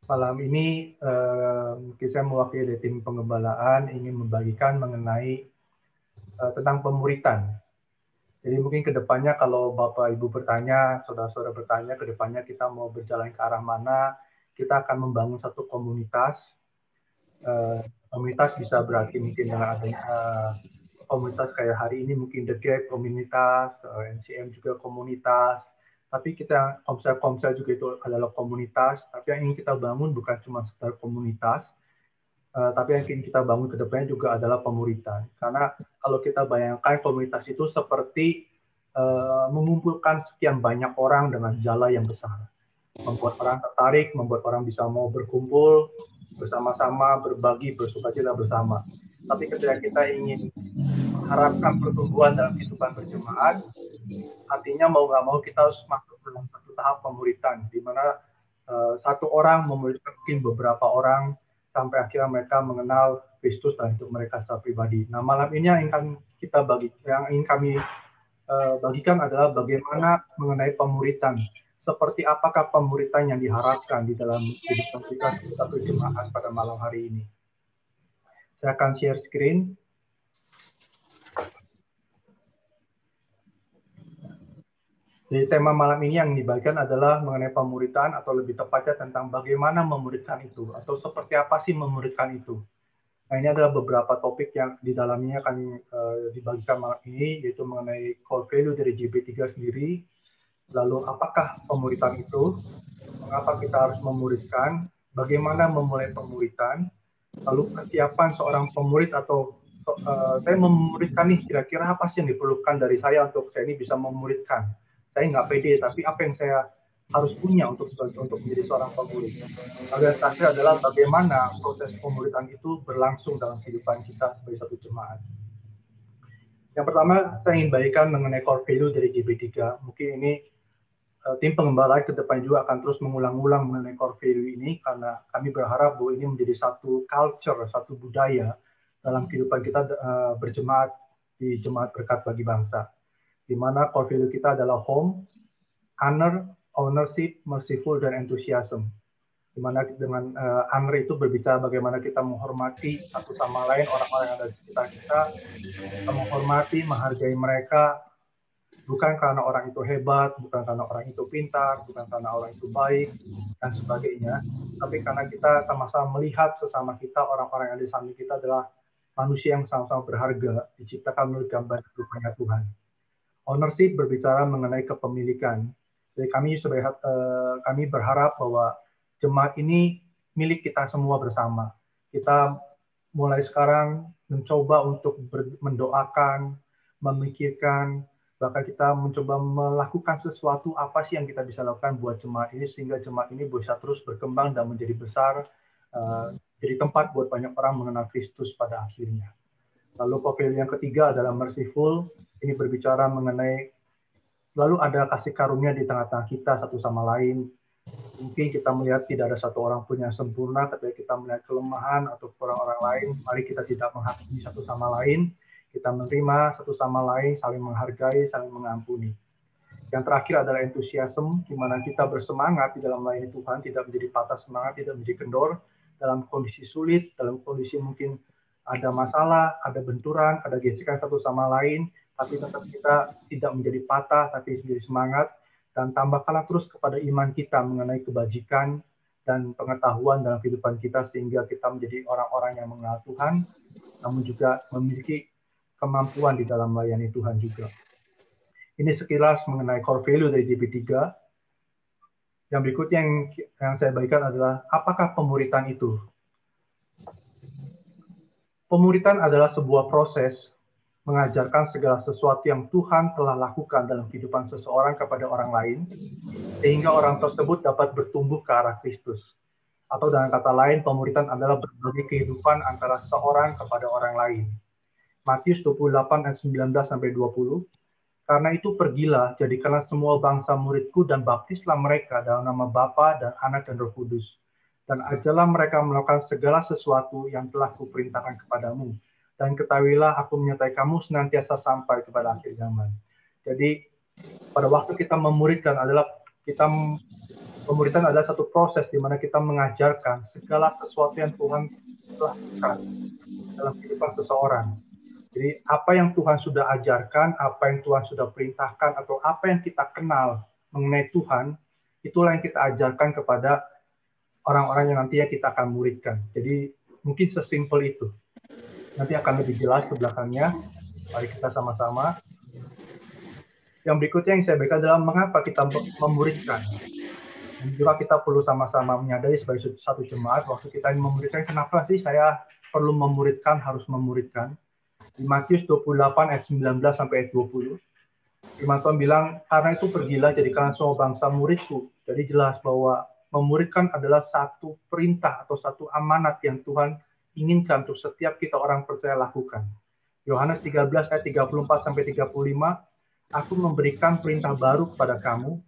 Malam ini mungkin saya mewakili dari tim pengembalaan ingin membagikan mengenai tentang pemuritan. Jadi mungkin kedepannya kalau Bapak Ibu bertanya, saudara-saudara bertanya, kedepannya kita mau berjalan ke arah mana, kita akan membangun satu komunitas. Komunitas bisa berarti mungkin dengan adanya komunitas kayak hari ini mungkin The Gap komunitas, NCM juga komunitas. Tapi kita komsel juga itu adalah komunitas. Tapi yang ingin kita bangun bukan cuma sekedar komunitas, tapi yang ingin kita bangun ke depannya juga adalah pemuritan. Karena kalau kita bayangkan komunitas itu seperti mengumpulkan sekian banyak orang dengan jala yang besar. Membuat orang tertarik, membuat orang bisa mau berkumpul, bersama-sama, berbagi, bersukacita bersama. Tapi ketika kita ingin mengharapkan pertumbuhan dalam kehidupan berjemaat, artinya mau nggak mau kita harus masuk dalam satu tahap pemuritan, di mana satu orang memuridkan mungkin beberapa orang, sampai akhirnya mereka mengenal Kristus dan hidup mereka secara pribadi. Nah, malam ini yang ingin kami bagikan adalah bagaimana mengenai pemuritan. Seperti apakah pemuritan yang diharapkan di dalam kehidupan kita sebagai satu jemaat pada malam hari ini. Saya akan share screen. Jadi tema malam ini yang dibagikan adalah mengenai pemuritan, atau lebih tepatnya tentang bagaimana memuridkan itu, atau seperti apa sih memuridkan itu. Nah, ini adalah beberapa topik yang di dalamnya akan dibagikan malam ini, yaitu mengenai core value dari JB3 sendiri. Lalu apakah pemuritan itu? Mengapa kita harus memuridkan? Bagaimana memulai pemuritan? Lalu persiapan seorang pemurid atau saya memuridkan nih, kira-kira apa sih yang diperlukan dari saya untuk saya ini bisa memuridkan? Saya nggak pede, tapi apa yang saya harus punya untuk menjadi seorang pemurid? Lalu yang terakhir adalah bagaimana proses pemuridan itu berlangsung dalam kehidupan kita sebagai satu jemaat. Yang pertama, saya ingin bagikan mengenai core value dari JB3. Mungkin ini tim pengembala ke depan juga akan terus mengulang-ulang mengenai core value ini, karena kami berharap bahwa ini menjadi satu culture, satu budaya dalam kehidupan kita berjemaat di Jemaat Berkat Bagi Bangsa, di mana core value kita adalah home, honor, ownership, merciful, dan enthusiasm. Di mana dengan honor itu berbicara bagaimana kita menghormati satu sama lain, orang-orang yang ada di sekitar kita menghormati, menghargai mereka, bukan karena orang itu hebat, bukan karena orang itu pintar, bukan karena orang itu baik, dan sebagainya, tapi karena kita sama-sama melihat sesama kita, orang-orang yang ada di samping kita adalah manusia yang sama-sama berharga, diciptakan menurut gambar rupanya Tuhan. Ownership berbicara mengenai kepemilikan. Jadi kami berharap bahwa jemaat ini milik kita semua bersama. Kita mulai sekarang mencoba untuk mendoakan, memikirkan, bahkan kita mencoba melakukan sesuatu apa sih yang kita bisa lakukan buat jemaat ini, sehingga jemaat ini bisa terus berkembang dan menjadi besar, jadi tempat buat banyak orang mengenal Kristus pada akhirnya. Lalu value yang ketiga adalah merciful. Ini berbicara mengenai lalu ada kasih karunia di tengah-tengah kita satu sama lain. Mungkin kita melihat tidak ada satu orang pun yang sempurna, ketika kita melihat kelemahan atau orang-orang lain, mari kita tidak menghakimi satu sama lain, kita menerima satu sama lain, saling menghargai, saling mengampuni. Yang terakhir adalah entusiasme, di mana kita bersemangat di dalam melayani Tuhan, tidak menjadi patah semangat, tidak menjadi kendor, dalam kondisi sulit, dalam kondisi mungkin ada masalah, ada benturan, ada gesekan satu sama lain, tapi tetap kita tidak menjadi patah, tapi menjadi semangat, dan tambahkanlah terus kepada iman kita mengenai kebajikan dan pengetahuan dalam kehidupan kita, sehingga kita menjadi orang-orang yang mengenal Tuhan, namun juga memiliki kemampuan di dalam melayani Tuhan juga. Ini sekilas mengenai core value dari JB3. Yang berikutnya yang saya bagikan adalah, apakah pemuritan itu? Pemuritan adalah sebuah proses mengajarkan segala sesuatu yang Tuhan telah lakukan dalam kehidupan seseorang kepada orang lain, sehingga orang tersebut dapat bertumbuh ke arah Kristus. Atau dengan kata lain, pemuritan adalah berbagi kehidupan antara seorang kepada orang lain. Matius 28 ayat 19-20, karena itu pergilah, jadikanlah semua bangsa muridku dan baptislah mereka dalam nama Bapa dan Anak dan Roh Kudus. Dan ajarlah mereka melakukan segala sesuatu yang telah kuperintahkan kepadamu. Dan ketahuilah aku menyertai kamu senantiasa sampai kepada akhir zaman. Jadi pada waktu kita memuridkan adalah kita Pemuritan adalah satu proses di mana kita mengajarkan segala sesuatu yang Tuhan lakukan dalam kehidupan seseorang. Jadi apa yang Tuhan sudah ajarkan, apa yang Tuhan sudah perintahkan, atau apa yang kita kenal mengenai Tuhan, itulah yang kita ajarkan kepada orang-orang yang nantinya kita akan muridkan. Jadi mungkin sesimpel itu. Nanti akan lebih jelas ke belakangnya. Mari kita sama-sama. Yang berikutnya yang saya baca adalah mengapa kita memuridkan. Dan juga kita perlu sama-sama menyadari sebagai satu jemaat, waktu kita memuridkan, kenapa sih saya perlu memuridkan, harus memuridkan. Di Matius 28 ayat 19 sampai ayat 20. Firman Tuhan bilang, karena itu pergilah jadikan semua bangsa muridku. Jadi jelas bahwa memuridkan adalah satu perintah atau satu amanat yang Tuhan inginkan untuk setiap kita orang percaya lakukan. Yohanes 13 ayat 34 sampai 35, aku memberikan perintah baru kepada kamu,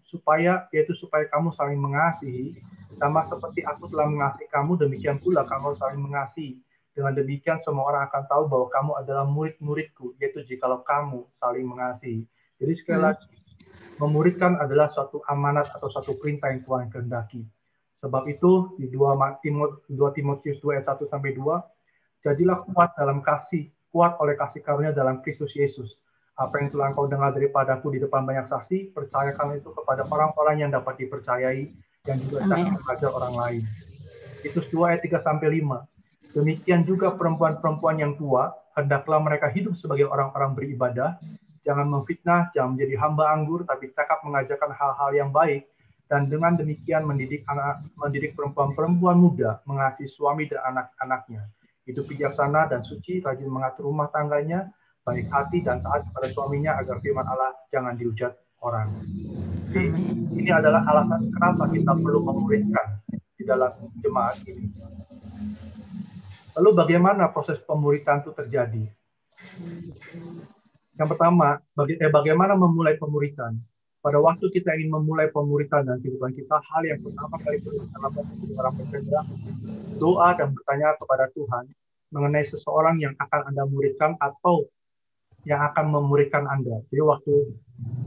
yaitu supaya kamu saling mengasihi, sama seperti aku telah mengasihi kamu, demikian pula kamu saling mengasihi. Dengan demikian semua orang akan tahu bahwa kamu adalah murid-muridku, yaitu jikalau kamu saling mengasihi. Jadi sekali lagi, memuridkan adalah suatu amanat atau suatu perintah yang Tuhan kehendaki. Sebab itu di 2 Timotius 2 ayat 1 sampai 2, jadilah kuat dalam kasih, kuat oleh kasih karunia dalam Kristus Yesus. Apa yang telah engkau dengar daripadaku di depan banyak saksi, percayakan itu kepada orang-orang yang dapat dipercayai, yang juga dapat mengajar orang lain. Titus 2 ayat 3 sampai 5. Demikian juga perempuan-perempuan yang tua, hendaklah mereka hidup sebagai orang-orang beribadah, jangan memfitnah, jangan menjadi hamba anggur, tapi cakap mengajarkan hal-hal yang baik, dan dengan demikian mendidik perempuan-perempuan muda mengasihi suami dan anak-anaknya. Hidup bijaksana dan suci, rajin mengatur rumah tangganya, baik hati dan taat kepada suaminya, agar firman Allah jangan dihujat orang. Jadi, ini adalah alasan kenapa kita perlu memuridkan di dalam jemaat ini. Lalu bagaimana proses pemuritan itu terjadi? Yang pertama, bagaimana memulai pemuritan? Pada waktu kita ingin memulai pemuritan dan kehidupan kita, hal yang pertama kali perlu kita lakukan sebagai orang percaya, doa dan bertanya kepada Tuhan mengenai seseorang yang akan Anda muridkan atau yang akan memuridkan Anda. Jadi waktu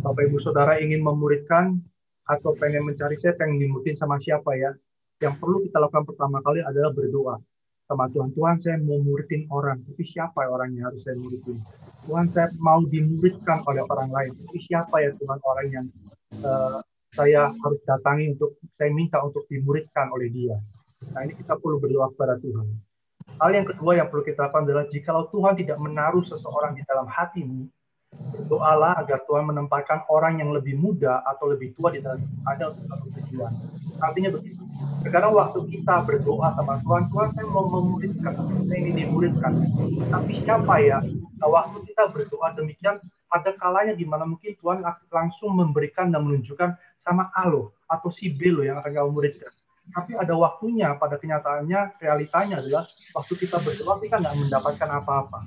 Bapak Ibu Saudara ingin memuridkan atau pengen mencari, saya pengen dimuridin sama siapa ya? Yang perlu kita lakukan pertama kali adalah berdoa sama Tuhan. Tuhan, saya mau muridin orang, tapi siapa orang yang harus saya muridin? Tuhan, saya mau dimuridkan oleh orang lain, tapi siapa ya Tuhan orang yang saya harus datangi untuk, saya minta untuk dimuridkan oleh dia. Nah, ini kita perlu berdoa kepada Tuhan. Hal yang kedua yang perlu kita lakukan adalah, jikalau Tuhan tidak menaruh seseorang di dalam hatimu, berdoalah agar Tuhan menempatkan orang yang lebih muda atau lebih tua di dalam Anda untuk satu tujuan. Artinya begitu. Sekarang waktu kita berdoa sama Tuhan, Tuhan saya mau memuridkan, saya ingin dimuridkan. Tapi siapa ya? Nah, waktu kita berdoa demikian, ada kalanya di mana mungkin Tuhan langsung memberikan dan menunjukkan sama A loh, atau si B loh yang akan kamu muridkan. Tapi ada waktunya, pada kenyataannya, realitanya adalah waktu kita berdoa, kita nggak mendapatkan apa-apa.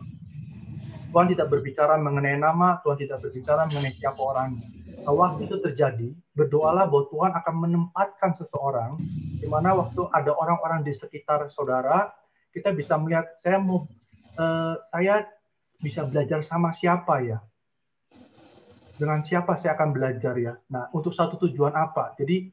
Tuhan tidak berbicara mengenai nama, Tuhan tidak berbicara mengenai siapa orangnya. Nah, waktu itu terjadi, berdoalah bahwa Tuhan akan menempatkan seseorang, di mana waktu ada orang-orang di sekitar saudara, kita bisa melihat, saya bisa belajar sama siapa ya? Dengan siapa saya akan belajar ya? Nah, untuk satu tujuan apa? Jadi,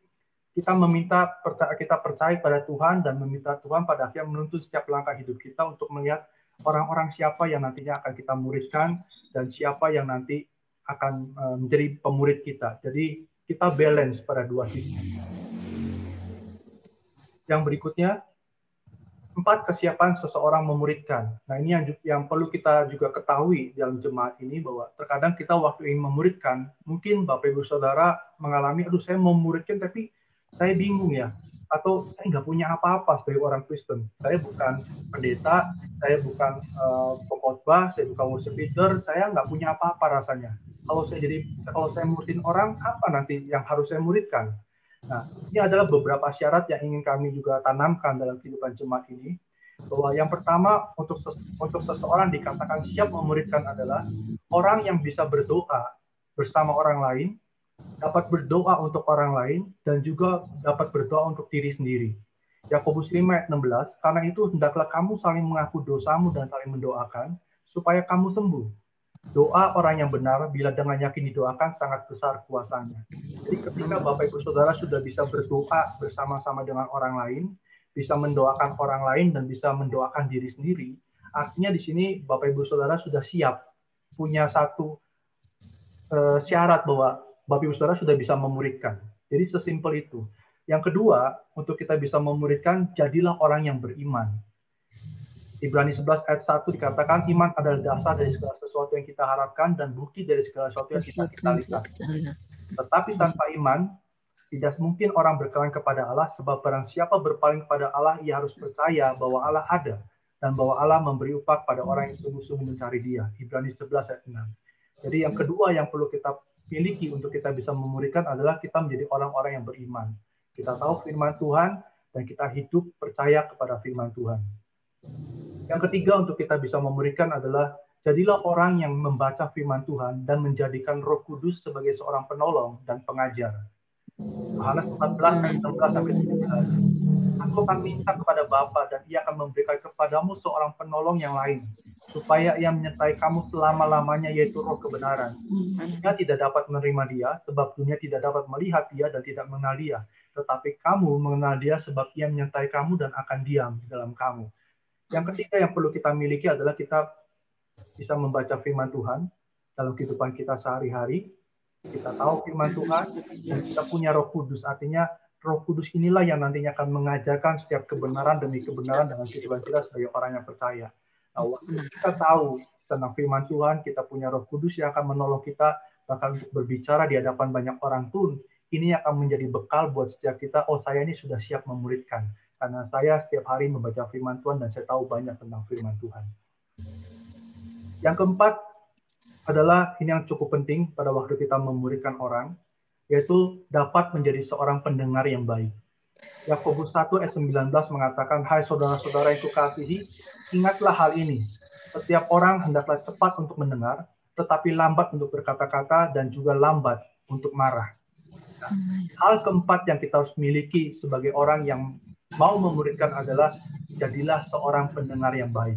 kita percaya pada Tuhan dan meminta Tuhan pada akhirnya menuntun setiap langkah hidup kita untuk melihat orang-orang siapa yang nantinya akan kita muridkan dan siapa yang nanti akan menjadi pemurid kita. Jadi kita balance pada dua sisi. Yang berikutnya, 4 kesiapan seseorang memuridkan. Nah, ini yang perlu kita juga ketahui dalam jemaat ini, bahwa terkadang kita waktu ingin memuridkan, mungkin Bapak Ibu Saudara mengalami, aduh saya mau memuridkan tapi saya bingung ya, atau saya nggak punya apa-apa sebagai orang Kristen. Saya bukan pendeta, saya bukan pengkhotbah, saya bukan worship leader, saya nggak punya apa-apa rasanya. Kalau saya muridin orang, apa nanti yang harus saya muridkan? Nah, ini adalah beberapa syarat yang ingin kami juga tanamkan dalam kehidupan jemaat ini, bahwa yang pertama untuk seseorang dikatakan siap memuridkan adalah orang yang bisa berdoa bersama orang lain, dapat berdoa untuk orang lain, dan juga dapat berdoa untuk diri sendiri. Yakobus 5 ayat 16, karena itu hendaklah kamu saling mengaku dosamu dan saling mendoakan, supaya kamu sembuh. Doa orang yang benar, bila dengan yakin didoakan, sangat besar kuasanya. Jadi ketika Bapak Ibu Saudara sudah bisa berdoa bersama-sama dengan orang lain, bisa mendoakan orang lain dan bisa mendoakan diri sendiri, artinya di sini Bapak Ibu Saudara sudah siap punya satu syarat bahwa Bapak Ibu Saudara sudah bisa memuridkan. Jadi sesimpel itu. Yang kedua, untuk kita bisa memuridkan, jadilah orang yang beriman. Ibrani 11 ayat 1 dikatakan iman adalah dasar dari segala sesuatu yang kita harapkan dan bukti dari segala sesuatu yang kita lihat. Tetapi tanpa iman, tidak mungkin orang berkenan kepada Allah, sebab barang siapa berpaling kepada Allah, ia harus percaya bahwa Allah ada dan bahwa Allah memberi upah pada orang yang sungguh-sungguh mencari Dia. Ibrani 11 ayat 6. Jadi yang kedua yang perlu kita miliki untuk kita bisa memuridkan adalah kita menjadi orang-orang yang beriman. Kita tahu firman Tuhan dan kita hidup percaya kepada firman Tuhan. Yang ketiga untuk kita bisa memuridkan adalah jadilah orang yang membaca firman Tuhan dan menjadikan Roh Kudus sebagai seorang penolong dan pengajar. Yohanes 14 ayat 16 sampai 17. Aku akan minta kepada Bapa dan Ia akan memberikan kepadamu seorang penolong yang lain, supaya Ia menyertai kamu selama-lamanya, yaitu Roh kebenaran. Dunia tidak dapat menerima Dia, sebab dunia tidak dapat melihat Dia dan tidak mengenal Dia. Tetapi kamu mengenal Dia, sebab Ia menyertai kamu dan akan diam di dalam kamu. Yang ketiga yang perlu kita miliki adalah kita bisa membaca firman Tuhan dalam kehidupan kita sehari-hari. Kita tahu firman Tuhan dan kita punya Roh Kudus. Artinya Roh Kudus inilah yang nantinya akan mengajarkan setiap kebenaran demi kebenaran dalam kehidupan kita sebagai orang yang percaya. Nah, waktu kita tahu tentang firman Tuhan, kita punya Roh Kudus yang akan menolong kita bahkan untuk berbicara di hadapan banyak orang pun. Ini akan menjadi bekal buat setiap kita. Oh, saya ini sudah siap memuridkan. Karena saya setiap hari membaca firman Tuhan dan saya tahu banyak tentang firman Tuhan. Yang keempat adalah ini yang cukup penting pada waktu kita memuridkan orang, yaitu dapat menjadi seorang pendengar yang baik. Yakobus 1 ayat 19 mengatakan, hai saudara-saudara yang kukasihi, ingatlah hal ini. Setiap orang hendaklah cepat untuk mendengar, tetapi lambat untuk berkata-kata dan juga lambat untuk marah. Nah, hal keempat yang kita harus miliki sebagai orang yang mau memuridkan adalah jadilah seorang pendengar yang baik.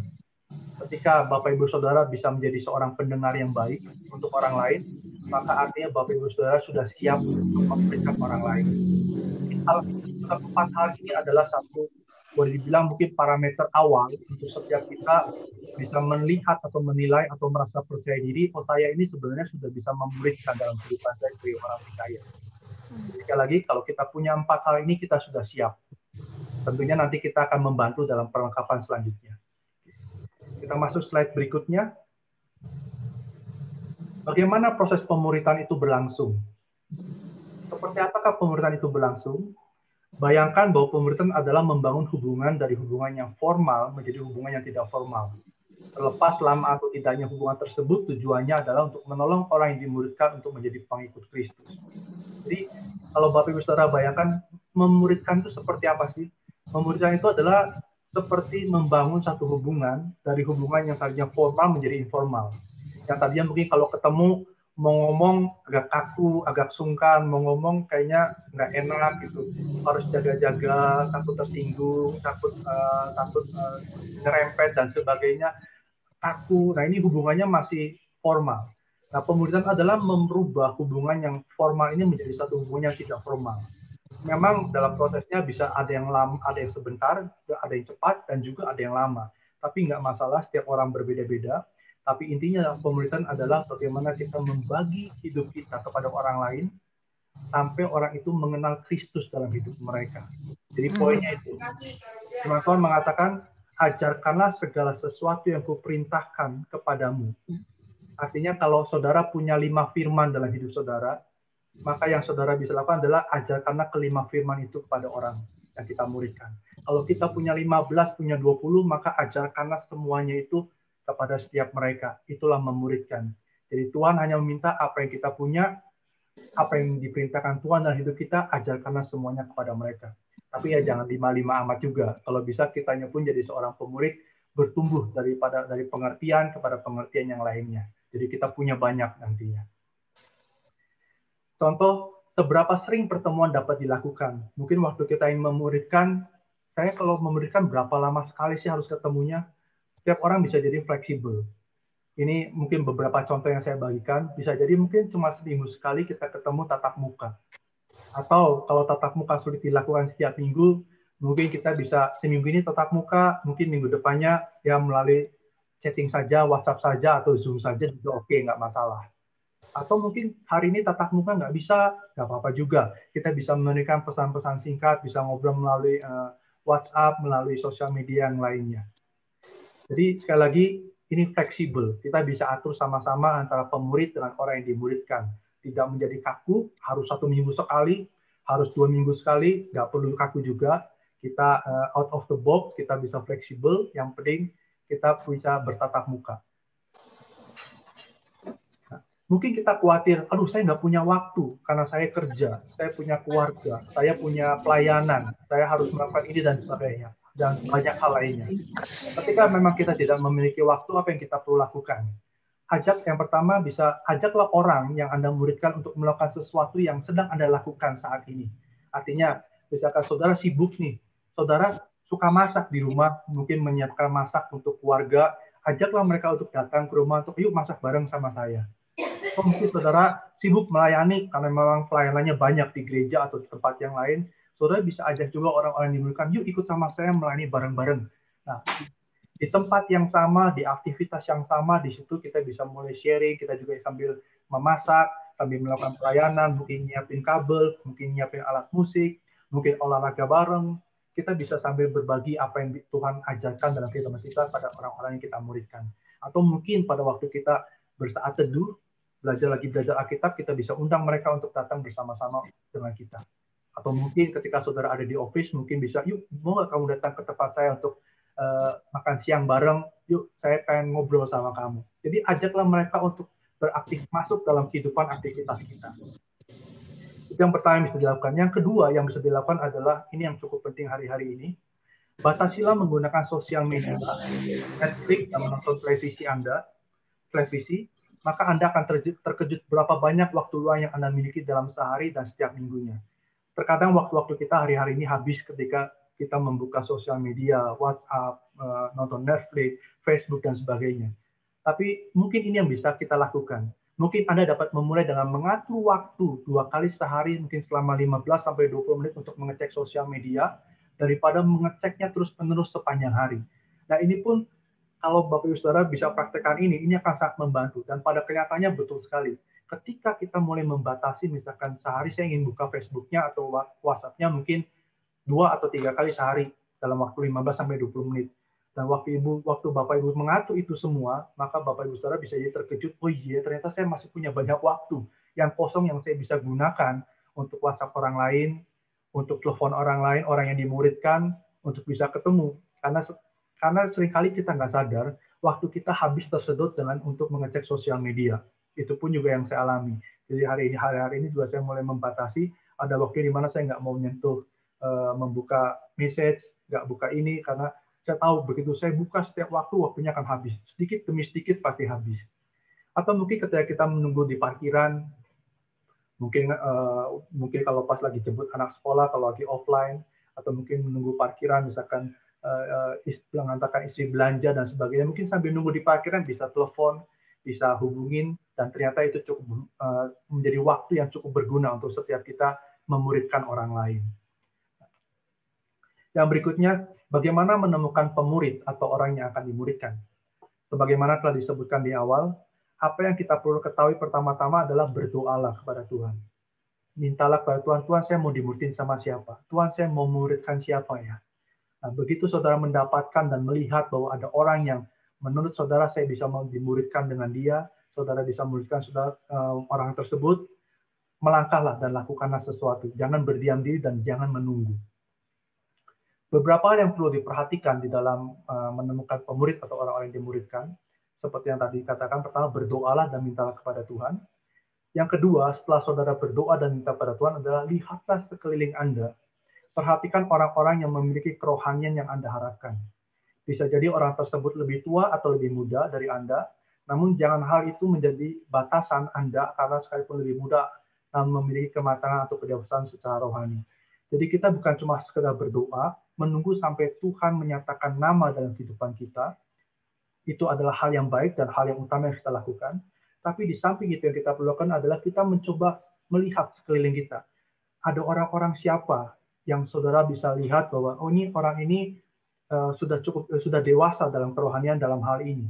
Ketika Bapak Ibu Saudara bisa menjadi seorang pendengar yang baik untuk orang lain, maka artinya Bapak Ibu Saudara sudah siap untuk memuridkan orang lain. Keempat hal ini adalah satu, boleh dibilang mungkin parameter awal untuk setiap kita bisa melihat atau menilai atau merasa percaya diri, oh saya ini sebenarnya sudah bisa memuridkan dalam kehidupan saya sebagai orang percaya. Sekali lagi, kalau kita punya 4 hal ini, kita sudah siap. Tentunya nanti kita akan membantu dalam perlengkapan selanjutnya. Kita masuk slide berikutnya. Bagaimana proses pemuridan itu berlangsung? Seperti apakah pemuridan itu berlangsung? Bayangkan bahwa pemuridan adalah membangun hubungan dari hubungan yang formal menjadi hubungan yang tidak formal. Terlepas lama atau tidaknya hubungan tersebut, tujuannya adalah untuk menolong orang yang dimuridkan untuk menjadi pengikut Kristus. Jadi, kalau Bapak Ibu Saudara bayangkan, memuridkan itu seperti apa sih? Memuridkan itu adalah seperti membangun satu hubungan dari hubungan yang tadinya formal menjadi informal. Yang tadinya mungkin kalau ketemu mau ngomong agak kaku, agak sungkan, mau ngomong kayaknya nggak enak gitu, harus jaga-jaga, takut tersinggung, takut ngerempet dan sebagainya, kaku. Nah ini hubungannya masih formal. Nah pemuridan adalah merubah hubungan yang formal ini menjadi satu hubungan yang tidak formal. Memang dalam prosesnya bisa ada yang lama, ada yang sebentar, ada yang cepat, dan juga ada yang lama. Tapi nggak masalah, setiap orang berbeda-beda. Tapi intinya pemuridan adalah bagaimana kita membagi hidup kita kepada orang lain, sampai orang itu mengenal Kristus dalam hidup mereka. Jadi poinnya itu. Firman Tuhan mengatakan, ajarkanlah segala sesuatu yang kuperintahkan kepadamu. Artinya kalau saudara punya 5 firman dalam hidup saudara, maka yang saudara bisa lakukan adalah ajarkanlah ke-5 firman itu kepada orang yang kita muridkan. Kalau kita punya 15, punya 20, maka ajarkanlah semuanya itu kepada setiap mereka. Itulah memuridkan. Jadi Tuhan hanya meminta apa yang kita punya, apa yang diperintahkan Tuhan dalam hidup kita, ajarkanlah semuanya kepada mereka. Tapi ya jangan 5-5 amat juga. Kalau bisa kitanya pun jadi seorang pemurid, bertumbuh dari pengertian kepada pengertian yang lainnya. Jadi kita punya banyak nantinya. Contoh, seberapa sering pertemuan dapat dilakukan? Mungkin waktu kita ingin memuridkan, saya kalau memuridkan berapa lama sekali sih harus ketemunya? Setiap orang bisa jadi fleksibel. Ini mungkin beberapa contoh yang saya bagikan. Bisa jadi mungkin cuma seminggu sekali kita ketemu tatap muka. Atau kalau tatap muka sulit dilakukan setiap minggu, mungkin kita bisa seminggu ini tatap muka, mungkin minggu depannya ya melalui chatting saja, WhatsApp saja, atau Zoom saja juga oke, nggak masalah. Atau mungkin hari ini tatap muka nggak bisa, nggak apa-apa juga. Kita bisa memberikan pesan-pesan singkat, bisa ngobrol melalui WhatsApp, melalui sosial media yang lainnya. Jadi sekali lagi, ini fleksibel. Kita bisa atur sama-sama antara pemurid dengan orang yang dimuridkan. Tidak menjadi kaku, harus 1 minggu sekali, harus 2 minggu sekali, nggak perlu kaku juga. Kita out of the box, kita bisa fleksibel. Yang penting kita bisa bertatap muka. Mungkin kita khawatir, aduh saya nggak punya waktu karena saya kerja, saya punya keluarga, saya punya pelayanan, saya harus melakukan ini dan sebagainya, dan banyak hal lainnya. Ketika memang kita tidak memiliki waktu, apa yang kita perlu lakukan? Yang pertama bisa ajaklah orang yang Anda muridkan untuk melakukan sesuatu yang sedang Anda lakukan saat ini. Artinya, misalkan saudara sibuk nih, saudara suka masak di rumah, mungkin menyiapkan masak untuk keluarga, ajaklah mereka untuk datang ke rumah untuk yuk masak bareng sama saya. Atau mungkin saudara sibuk melayani karena memang pelayanannya banyak di gereja atau di tempat yang lain, saudara bisa ajak juga orang-orang yang dimuridkan, yuk ikut sama saya melayani bareng-bareng. Nah, di tempat yang sama, di aktivitas yang sama, di situ kita bisa mulai sharing, kita juga sambil memasak, sambil melakukan pelayanan, mungkin nyiapin kabel, mungkin nyiapin alat musik, mungkin olahraga bareng, kita bisa sambil berbagi apa yang Tuhan ajarkan dalam firman kita pada orang-orang yang kita muridkan. Atau mungkin pada waktu kita bersaat teduh, belajar Alkitab, kita bisa undang mereka untuk datang bersama-sama dengan kita. Atau mungkin ketika saudara ada di office, mungkin bisa, yuk, mau nggak kamu datang ke tempat saya untuk makan siang bareng, yuk saya pengen ngobrol sama kamu. Jadi ajaklah mereka untuk beraktif masuk dalam kehidupan aktivitas kita. Itu yang pertama yang bisa dilakukan. Yang kedua yang bisa dilakukan adalah, ini yang cukup penting hari-hari ini, batasilah menggunakan sosial media, Netflix, dan menonton televisi, maka Anda akan terkejut berapa banyak waktu luang yang Anda miliki dalam sehari dan setiap minggunya. Terkadang waktu-waktu kita hari-hari ini habis ketika kita membuka sosial media, WhatsApp, nonton Netflix, Facebook, dan sebagainya. Tapi mungkin ini yang bisa kita lakukan. Mungkin Anda dapat memulai dengan mengatur waktu 2 kali sehari, mungkin selama 15-20 menit untuk mengecek sosial media, daripada mengeceknya terus-menerus sepanjang hari. Nah ini pun kalau Bapak Ibu Saudara bisa praktekkan ini akan sangat membantu. Dan pada kenyataannya betul sekali. Ketika kita mulai membatasi, misalkan sehari saya ingin buka Facebook-nya atau WhatsApp-nya mungkin 2 atau 3 kali sehari dalam waktu 15-20 menit. Dan waktu Bapak Ibu mengatur itu semua, maka Bapak Ibu Saudara bisa jadi terkejut, oh iya ternyata saya masih punya banyak waktu yang kosong yang saya bisa gunakan untuk WhatsApp orang lain, untuk telepon orang lain, orang yang dimuridkan, untuk bisa ketemu. Karena seringkali kita nggak sadar, waktu kita habis tersedot dengan untuk mengecek sosial media. Itu pun juga yang saya alami. Jadi hari-hari ini juga saya mulai membatasi, ada waktu di mana saya nggak mau menyentuh, membuka message, nggak buka ini, karena saya tahu begitu saya buka setiap waktunya akan habis. Sedikit demi sedikit pasti habis. Atau mungkin ketika kita menunggu di parkiran, mungkin kalau pas lagi jemput anak sekolah, kalau lagi offline, atau mungkin menunggu parkiran, misalkan mengantarkan istri belanja dan sebagainya, mungkin sambil nunggu di parkiran bisa telepon, bisa hubungin, dan ternyata itu cukup menjadi waktu yang cukup berguna untuk setiap kita memuridkan orang lain. Yang berikutnya, bagaimana menemukan pemurid atau orang yang akan dimuridkan. Sebagaimana telah disebutkan di awal, apa yang kita perlu ketahui pertama-tama adalah berdoalah kepada Tuhan. Mintalah kepada Tuhan, Tuhan saya mau dimuridin sama siapa? Tuhan saya mau muridkan siapa ya? Nah, begitu saudara mendapatkan dan melihat bahwa ada orang yang menurut saudara saya bisa mau dimuridkan dengan dia, saudara bisa memuridkan orang tersebut, melangkahlah dan lakukanlah sesuatu. Jangan berdiam diri dan jangan menunggu. Beberapa hal yang perlu diperhatikan di dalam menemukan pemurid atau orang-orang yang dimuridkan, seperti yang tadi dikatakan, pertama berdoalah dan mintalah kepada Tuhan. Yang kedua, setelah saudara berdoa dan minta kepada Tuhan adalah lihatlah sekeliling Anda. Perhatikan orang-orang yang memiliki kerohanian yang Anda harapkan. Bisa jadi orang tersebut lebih tua atau lebih muda dari Anda, namun jangan hal itu menjadi batasan Anda karena sekalipun lebih muda memiliki kematangan atau kedewasaan secara rohani. Jadi kita bukan cuma sekedar berdoa, menunggu sampai Tuhan menyatakan nama dalam kehidupan kita, itu adalah hal yang baik dan hal yang utama yang kita lakukan. Tapi di samping itu yang kita perlu lakukan adalah kita mencoba melihat sekeliling kita. Ada orang-orang siapa yang saudara bisa lihat bahwa oh ini orang ini sudah dewasa dalam kerohanian dalam hal ini.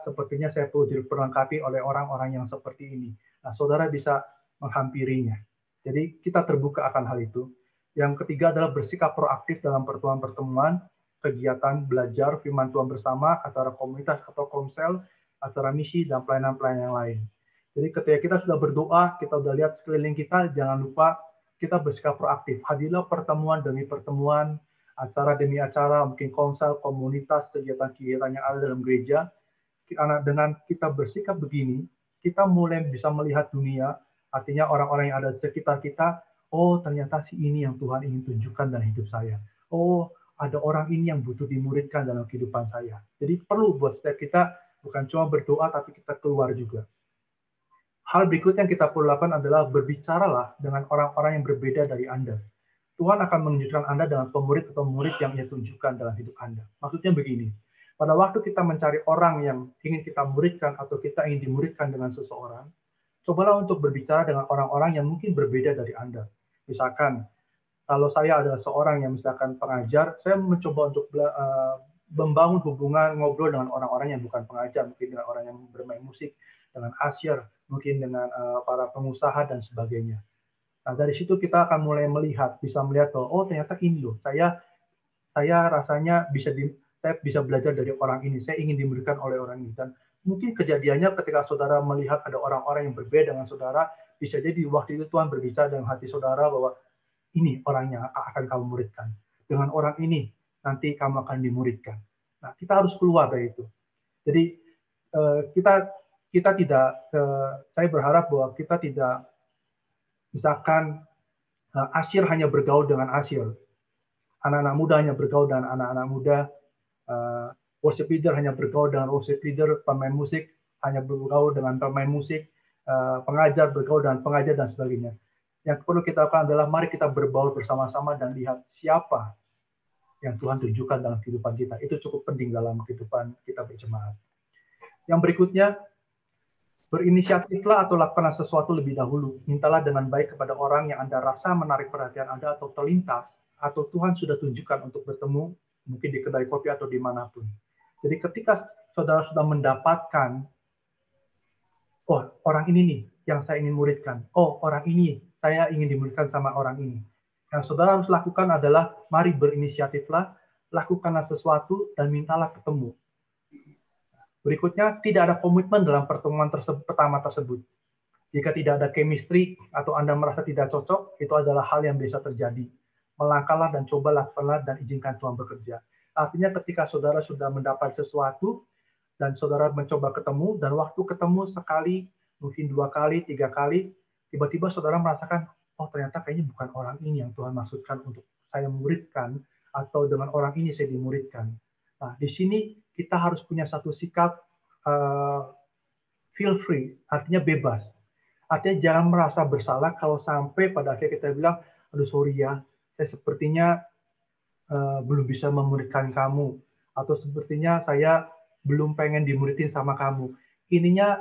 Sepertinya saya perlu diperlengkapi oleh orang-orang yang seperti ini. Nah, saudara bisa menghampirinya. Jadi kita terbuka akan hal itu. Yang ketiga adalah bersikap proaktif dalam pertemuan-pertemuan, kegiatan belajar firman Tuhan bersama, acara komunitas atau komsel, acara misi, dan pelayanan-pelayanan yang lain. Jadi ketika kita sudah berdoa, kita sudah lihat sekeliling kita, jangan lupa kita bersikap proaktif. Hadirlah pertemuan demi pertemuan, acara demi acara, mungkin komsel, komunitas, kegiatan-kegiatan yang ada dalam gereja. Karena dengan kita bersikap begini, kita mulai bisa melihat dunia, artinya orang-orang yang ada di sekitar kita, oh ternyata si ini yang Tuhan ingin tunjukkan dalam hidup saya. Oh, ada orang ini yang butuh dimuridkan dalam kehidupan saya. Jadi perlu buat setiap kita, bukan cuma berdoa, tapi kita keluar juga. Hal berikutnya yang kita perlu lakukan adalah berbicaralah dengan orang-orang yang berbeda dari Anda. Tuhan akan menunjukkan Anda dengan pemurid atau murid yang Ia tunjukkan dalam hidup Anda. Maksudnya begini, pada waktu kita mencari orang yang ingin kita muridkan atau kita ingin dimuridkan dengan seseorang, cobalah untuk berbicara dengan orang-orang yang mungkin berbeda dari Anda. Misalkan, kalau saya adalah seorang yang misalkan pengajar, saya mencoba untuk membangun hubungan ngobrol dengan orang-orang yang bukan pengajar, mungkin dengan orang yang bermain musik, dengan asyir, mungkin dengan para pengusaha dan sebagainya. Nah, dari situ kita akan mulai bisa melihat bahwa oh ternyata ini loh, saya rasanya saya bisa belajar dari orang ini, saya ingin dimuridkan oleh orang ini. Dan mungkin kejadiannya ketika saudara melihat ada orang-orang yang berbeda dengan saudara, bisa jadi waktu itu Tuhan berbicara dalam hati saudara bahwa ini orangnya akan kamu muridkan. Dengan orang ini nanti kamu akan dimuridkan. Nah, kita harus keluar dari itu. Jadi kita tidak, saya berharap bahwa kita tidak, misalkan asyir hanya bergaul dengan asyir, anak-anak muda hanya bergaul dengan anak-anak muda, worship leader hanya bergaul dengan worship leader, pemain musik hanya bergaul dengan pemain musik, pengajar bergaul dengan pengajar dan sebagainya. Yang perlu kita lakukan adalah mari kita berbaur bersama-sama dan lihat siapa yang Tuhan tunjukkan dalam kehidupan kita. Itu cukup penting dalam kehidupan kita berjemaat. Yang berikutnya, berinisiatiflah atau lakukanlah sesuatu lebih dahulu. Mintalah dengan baik kepada orang yang Anda rasa menarik perhatian Anda atau terlintas, atau Tuhan sudah tunjukkan untuk bertemu, mungkin di kedai kopi atau dimanapun. Jadi ketika saudara sudah mendapatkan, oh orang ini nih yang saya ingin muridkan, oh orang ini saya ingin dimuridkan sama orang ini. Yang saudara harus lakukan adalah, mari berinisiatiflah, lakukanlah sesuatu, dan mintalah ketemu. Berikutnya, tidak ada komitmen dalam pertemuan pertama tersebut. Jika tidak ada chemistry atau Anda merasa tidak cocok, itu adalah hal yang bisa terjadi. Melangkahlah dan coba lakukanlah dan izinkan Tuhan bekerja. Artinya ketika saudara sudah mendapat sesuatu, dan saudara mencoba ketemu, dan waktu ketemu sekali, mungkin 2 kali, 3 kali, tiba-tiba saudara merasakan, oh ternyata kayaknya bukan orang ini yang Tuhan maksudkan untuk saya muridkan, atau dengan orang ini saya dimuridkan. Nah, di sini kita harus punya satu sikap feel free, artinya bebas. Artinya jangan merasa bersalah kalau sampai pada akhirnya kita bilang, aduh sorry ya, saya sepertinya belum bisa memuridkan kamu, atau sepertinya saya belum pengen dimuridin sama kamu. Ininya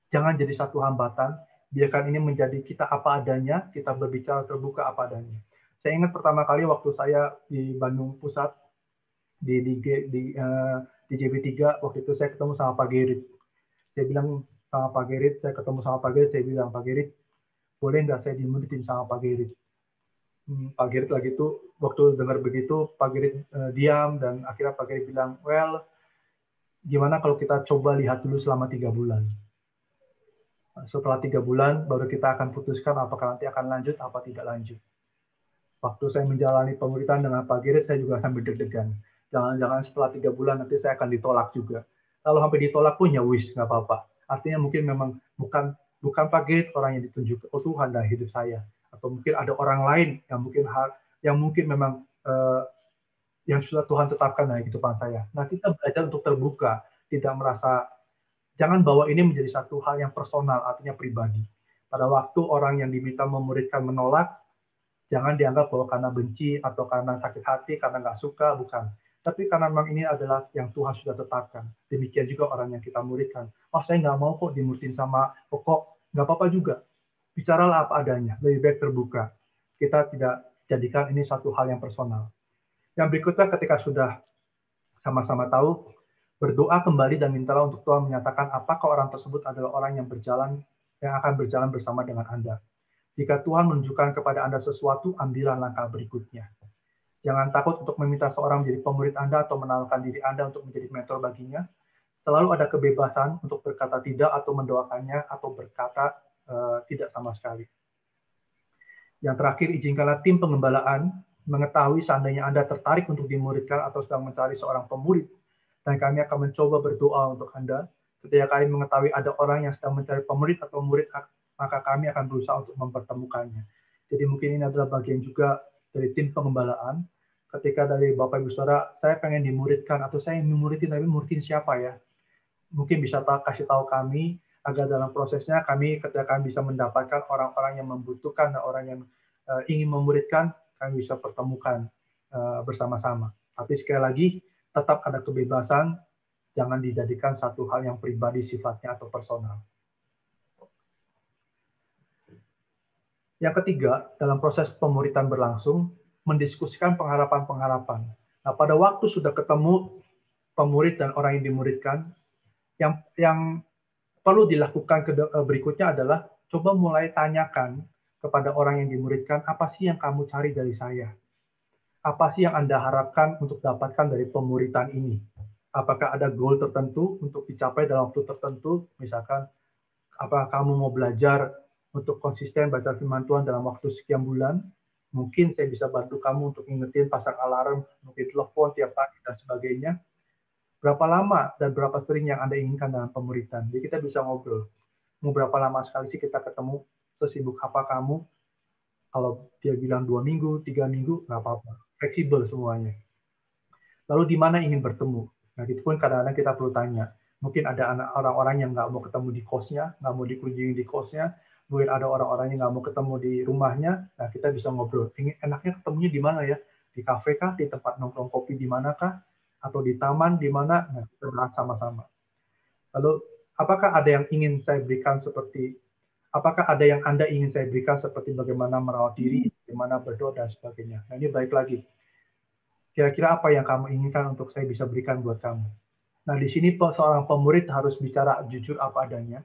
jangan jadi satu hambatan, biarkan ini menjadi kita apa adanya, kita berbicara terbuka apa adanya. Saya ingat pertama kali waktu saya di Bandung Pusat, di JB3, waktu itu saya ketemu sama Pak Gerit. Saya bilang sama Pak Gerit, saya ketemu sama Pak Gerit, saya bilang, Pak Gerit, boleh nggak saya dimuridin sama Pak Gerit? Pak Gerit lagi itu, waktu dengar begitu, Pak Gerit diam, dan akhirnya Pak Gerit bilang, well, gimana kalau kita coba lihat dulu selama 3 bulan. Setelah 3 bulan, baru kita akan putuskan apakah nanti akan lanjut, apa tidak lanjut. Waktu saya menjalani pemuridan dengan Pak Gerit, saya juga sambil deg-degan. Jangan-jangan setelah 3 bulan nanti saya akan ditolak juga. Kalau sampai ditolak pun ya wis, nggak apa-apa. Artinya mungkin memang bukan Pak Gerit orang yang ditunjuk oleh Tuhan dalam hidup saya, atau mungkin ada orang lain yang mungkin memang yang sudah Tuhan tetapkan dalam kehidupan saya. Nah, kita belajar untuk terbuka, tidak merasa, jangan bawa ini menjadi satu hal yang personal, artinya pribadi. Pada waktu orang yang diminta memuridkan menolak, jangan dianggap bahwa karena benci atau karena sakit hati, karena nggak suka, bukan. tapi karena memang ini adalah yang Tuhan sudah tetapkan. Demikian juga orang yang kita muridkan. Oh, saya nggak mau kok dimuridin sama kok, nggak apa-apa juga. Bicaralah apa adanya, lebih baik terbuka. Kita tidak jadikan ini satu hal yang personal. Yang berikutnya ketika sudah sama-sama tahu, berdoa kembali dan mintalah untuk Tuhan menyatakan apakah orang tersebut adalah orang yang akan berjalan bersama dengan Anda. Jika Tuhan menunjukkan kepada Anda sesuatu, ambillah langkah berikutnya. Jangan takut untuk meminta seorang menjadi pemurid Anda atau menawarkan diri Anda untuk menjadi mentor baginya. Selalu ada kebebasan untuk berkata tidak atau mendoakannya atau berkata tidak sama sekali. Yang terakhir, izinkanlah tim pengembalaan mengetahui seandainya Anda tertarik untuk dimuridkan atau sedang mencari seorang pemurid, dan kami akan mencoba berdoa untuk Anda. Ketika kami mengetahui ada orang yang sedang mencari pemurid atau murid, maka kami akan berusaha untuk mempertemukannya. Jadi mungkin ini adalah bagian juga dari tim pengembalaan. Ketika dari Bapak Ibu Saudara, saya pengen dimuridkan atau saya ingin memuridin, tapi muridin siapa ya? Mungkin bisa kasih tahu kami agar dalam prosesnya ketika kami bisa mendapatkan orang-orang yang membutuhkan dan orang yang ingin memuridkan, kami bisa pertemukan bersama-sama. Tapi sekali lagi, tetap ada kebebasan, jangan dijadikan satu hal yang pribadi sifatnya atau personal. Yang ketiga, dalam proses pemuridan berlangsung, mendiskusikan pengharapan-pengharapan. Nah, pada waktu sudah ketemu pemurid dan orang yang dimuridkan, yang perlu dilakukan berikutnya adalah coba mulai tanyakan kepada orang yang dimuridkan, apa sih yang kamu cari dari saya? Apa sih yang Anda harapkan untuk dapatkan dari pemuridan ini? Apakah ada goal tertentu untuk dicapai dalam waktu tertentu? Misalkan, apakah kamu mau belajar untuk konsisten baca firman Tuhan dalam waktu sekian bulan? Mungkin saya bisa bantu kamu untuk ingetin, pasang alarm, mungkin telepon tiap pagi, dan sebagainya. Berapa lama dan berapa sering yang Anda inginkan dalam pemuridan? Jadi kita bisa ngobrol. Mau berapa lama sekali sih kita ketemu? Sesibuk apa kamu? Kalau dia bilang 2 minggu, 3 minggu, nggak apa-apa. Fleksibel semuanya. Lalu di mana ingin bertemu? Nah, itu pun kadang-kadang kita perlu tanya. Mungkin ada orang-orang yang nggak mau ketemu di kosnya, nggak mau dikunjungi di kosnya. Mungkin ada orang-orang yang nggak mau ketemu di rumahnya. Nah, kita bisa ngobrol. Enaknya ketemunya di mana ya? Di kafe kah? Di tempat nongkrong kopi di mana kah? Atau di taman di mana? Nah, kita bahas sama-sama. Lalu, apakah ada yang ingin saya berikan apakah ada yang Anda ingin saya berikan seperti bagaimana merawat diri, bagaimana berdoa, dan sebagainya. Nah, ini baik lagi. Kira-kira apa yang kamu inginkan untuk saya bisa berikan buat kamu? Nah, di sini seorang pemurid harus bicara jujur apa adanya.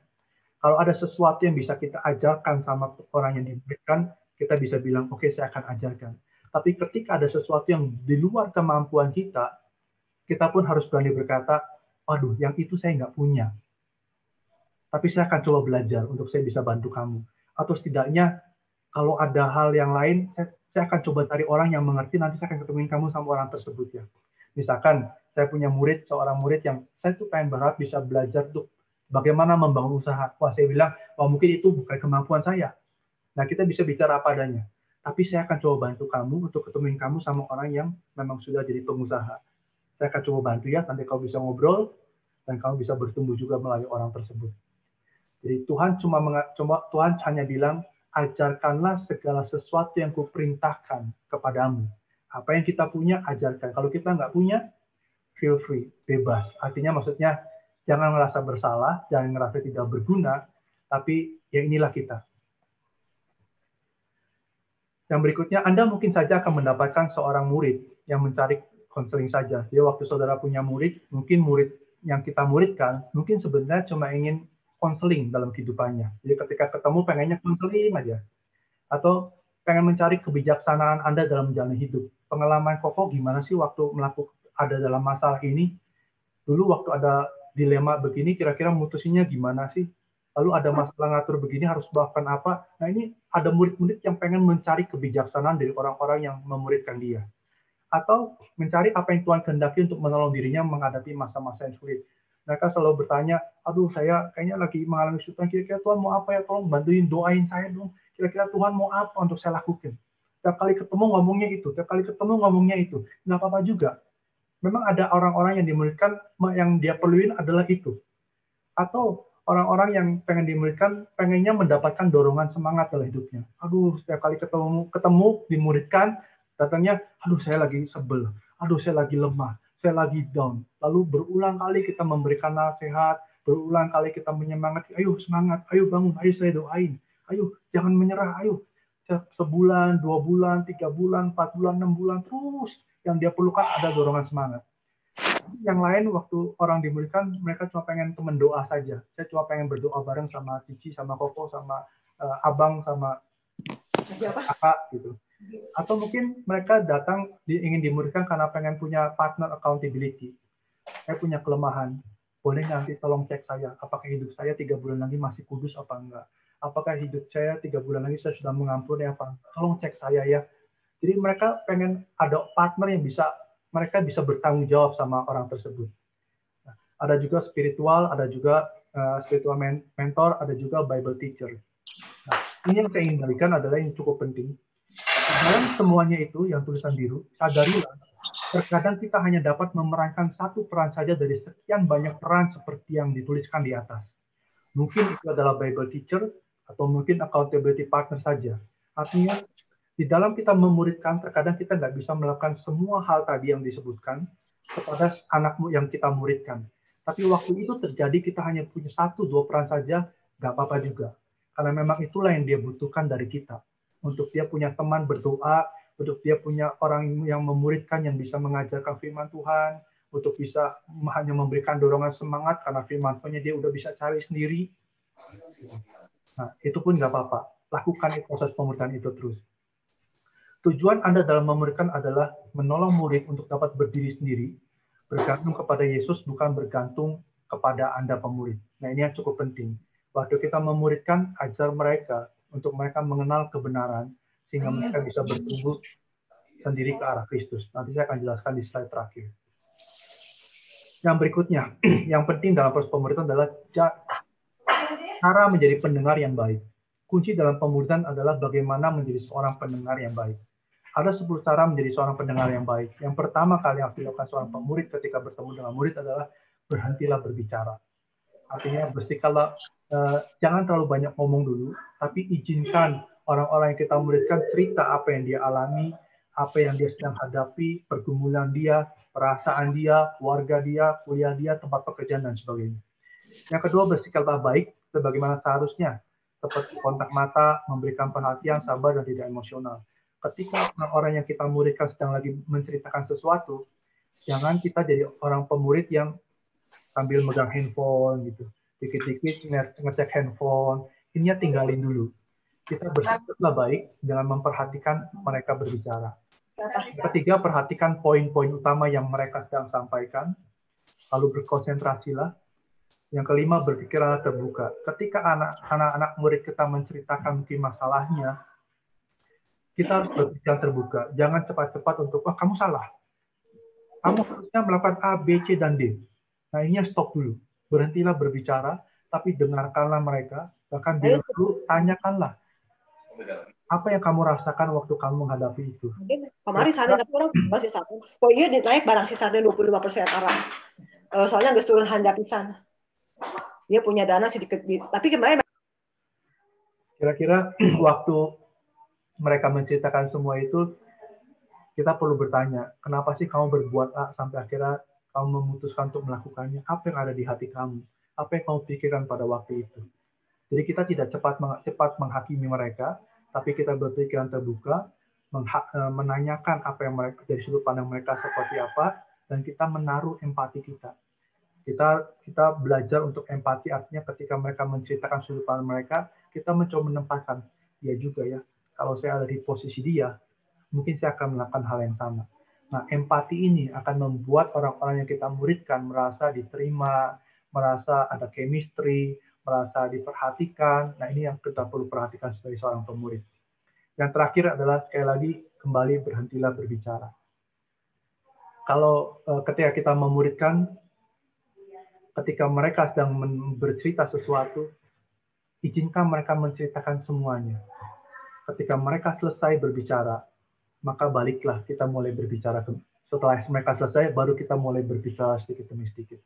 Kalau ada sesuatu yang bisa kita ajarkan sama orang yang diberikan, kita bisa bilang, oke, saya akan ajarkan. Tapi ketika ada sesuatu yang di luar kemampuan kita pun harus berani berkata, waduh, yang itu saya nggak punya. Tapi saya akan coba belajar untuk saya bisa bantu kamu. Atau setidaknya, kalau ada hal yang lain, saya akan coba cari orang yang mengerti, nanti saya akan ketemuin kamu sama orang tersebut ya. Misalkan, saya punya seorang murid yang saya tuh pengen berharap bisa belajar tuh bagaimana membangun usaha. Wah, saya bilang, mungkin itu bukan kemampuan saya. Nah, kita bisa bicara apa adanya. Tapi saya akan coba bantu kamu untuk ketemuin kamu sama orang yang memang sudah jadi pengusaha. Saya akan coba bantu ya, nanti kau bisa ngobrol, dan kamu bisa bertumbuh juga melalui orang tersebut. Jadi Tuhan hanya bilang, ajarkanlah segala sesuatu yang kuperintahkan kepadamu. Apa yang kita punya, ajarkan. Kalau kita nggak punya, feel free, bebas. Artinya maksudnya, jangan merasa bersalah, jangan merasa tidak berguna, tapi ya inilah kita. Yang berikutnya, Anda mungkin saja akan mendapatkan seorang murid yang mencari konseling saja. Jadi waktu saudara punya murid, mungkin murid yang kita muridkan, mungkin sebenarnya cuma ingin konseling dalam kehidupannya. Jadi ketika ketemu pengennya konseling aja. Atau pengen mencari kebijaksanaan Anda dalam menjalani hidup. Pengalaman Koko gimana sih waktu ada dalam masalah ini? Dulu waktu ada dilema begini, kira-kira mutusinnya gimana sih? Lalu ada masalah ngatur begini, harus bahkan apa? Nah ini ada murid-murid yang pengen mencari kebijaksanaan dari orang-orang yang memuridkan dia. Atau mencari apa yang Tuhan kehendaki untuk menolong dirinya menghadapi masa-masa yang sulit. Mereka selalu bertanya, aduh saya kayaknya lagi mengalami kesulitan, kira-kira Tuhan mau apa ya, tolong bantuin, doain saya dong. Kira-kira Tuhan mau apa untuk saya lakukan. Tiap kali ketemu ngomongnya itu, tiap kali ketemu ngomongnya itu. Nggak apa-apa juga. Memang ada orang-orang yang dimuridkan, yang dia perluin adalah itu. Atau orang-orang yang pengen dimuridkan, pengennya mendapatkan dorongan semangat dalam hidupnya. Aduh, setiap kali ketemu dimuridkan, datangnya, aduh saya lagi sebel, aduh saya lagi lemah, saya lagi down. Lalu berulang kali kita memberikan nasihat, berulang kali kita menyemangati, ayo semangat, ayo bangun, ayo saya doain, ayo jangan menyerah, ayo. Sebulan, 2 bulan, 3 bulan, 4 bulan, 6 bulan, terus yang dia perlukan ada dorongan semangat. Yang lain waktu orang dimulihkan, mereka cuma pengen teman doa saja. Saya cuma pengen berdoa bareng sama Cici, sama Koko, sama Abang, sama kakak gitu. Atau mungkin mereka datang ingin dimulihkan karena pengen punya partner accountability. Saya punya kelemahan, boleh nanti tolong cek saya, apakah hidup saya 3 bulan lagi masih kudus apa enggak? Apakah hidup saya 3 bulan lagi saya sudah mengampuni apa? Tolong cek saya ya. Jadi mereka pengen ada partner yang mereka bisa bertanggung jawab sama orang tersebut. Nah, ada juga spiritual, ada juga spiritual mentor, ada juga Bible teacher. Nah, ini yang saya ingin berikan adalah yang cukup penting. Dalam semuanya itu yang tulisan biru, sadarilah, terkadang kita hanya dapat memerankan satu peran saja dari sekian banyak peran seperti yang dituliskan di atas. Mungkin itu adalah Bible teacher, atau mungkin accountability partner saja. Artinya, di dalam kita memuridkan, terkadang kita nggak bisa melakukan semua hal tadi yang disebutkan kepada anakmu yang kita muridkan. Tapi waktu itu terjadi, kita hanya punya 1-2 peran saja, nggak apa-apa juga. Karena memang itulah yang dia butuhkan dari kita. Untuk dia punya teman berdoa, untuk dia punya orang yang memuridkan, yang bisa mengajarkan firman Tuhan, untuk bisa hanya memberikan dorongan semangat, karena firman Tuhan dia udah bisa cari sendiri. Nah, itu pun nggak apa-apa. Lakukan proses pemuridan itu terus. Tujuan Anda dalam memuridkan adalah menolong murid untuk dapat berdiri sendiri, bergantung kepada Yesus, bukan bergantung kepada Anda pemurid. Nah, ini yang cukup penting. Waktu kita memuridkan, ajar mereka untuk mereka mengenal kebenaran, sehingga mereka bisa bertumbuh sendiri ke arah Kristus. Nanti saya akan jelaskan di slide terakhir. Yang berikutnya, yang penting dalam proses pemuridan adalah cara menjadi pendengar yang baik. Kunci dalam pemuridan adalah bagaimana menjadi seorang pendengar yang baik. Ada 10 cara menjadi seorang pendengar yang baik. Yang pertama kali yang dilakukan seorang pemurid ketika bertemu dengan murid adalah berhentilah berbicara. Artinya bersihkanlah, jangan terlalu banyak ngomong dulu, tapi izinkan orang-orang yang kita muridkan cerita apa yang dia alami, apa yang dia sedang hadapi, pergumulan dia, perasaan dia, keluarga dia, kuliah dia, tempat pekerjaan, dan sebagainya. Yang kedua, bersikaplah baik sebagaimana seharusnya, seperti kontak mata, memberikan perhatian, sabar, dan tidak emosional. Ketika orang yang kita muridkan sedang lagi menceritakan sesuatu, jangan kita jadi orang pemurid yang sambil megang handphone gitu, dikit-dikit ngecek handphone, ininya tinggalin dulu. Kita bersikaplah baik dengan memperhatikan mereka berbicara. Ketiga, perhatikan poin-poin utama yang mereka sedang sampaikan, lalu berkonsentrasilah. Yang kelima, berpikirlah terbuka. Ketika anak-anak murid kita menceritakan mungkin masalahnya, kita harus berpikir terbuka. Jangan cepat-cepat untuk, wah kamu salah. Kamu harusnya melakukan A, B, C, dan D. Nah, ini stop dulu. Berhentilah berbicara, tapi dengarkanlah mereka. Bahkan bila perlu, tanyakanlah. Apa yang kamu rasakan waktu kamu menghadapi itu? Kemarin sana tapi orang masih satu. Oh iya naik barang sisanya 25% arah. Soalnya nggak turun handap pisan. Dia punya dana sedikit, tapi kemarin. Kira-kira waktu mereka menceritakan semua itu, kita perlu bertanya, kenapa sih kamu berbuat A sampai akhirnya kamu memutuskan untuk melakukannya? Apa yang ada di hati kamu? Apa yang kamu pikirkan pada waktu itu? Jadi kita tidak cepat menghakimi mereka, tapi kita berpikiran terbuka, menanyakan apa yang mereka dari sudut pandang mereka seperti apa, dan kita menaruh empati kita. Kita belajar untuk empati, artinya ketika mereka menceritakan sudut pandang mereka, kita mencoba menempatkan, dia juga ya, kalau saya ada di posisi dia, mungkin saya akan melakukan hal yang sama. Nah, empati ini akan membuat orang-orang yang kita muridkan merasa diterima, merasa ada chemistry, merasa diperhatikan. Nah, ini yang kita perlu perhatikan sebagai seorang pemurid. Yang terakhir adalah, sekali lagi, kembali berhentilah berbicara. Kalau ketika kita memuridkan, ketika mereka sedang bercerita sesuatu, izinkan mereka menceritakan semuanya. Ketika mereka selesai berbicara, maka baliklah kita mulai berbicara. Setelah mereka selesai, baru kita mulai berbicara sedikit demi sedikit.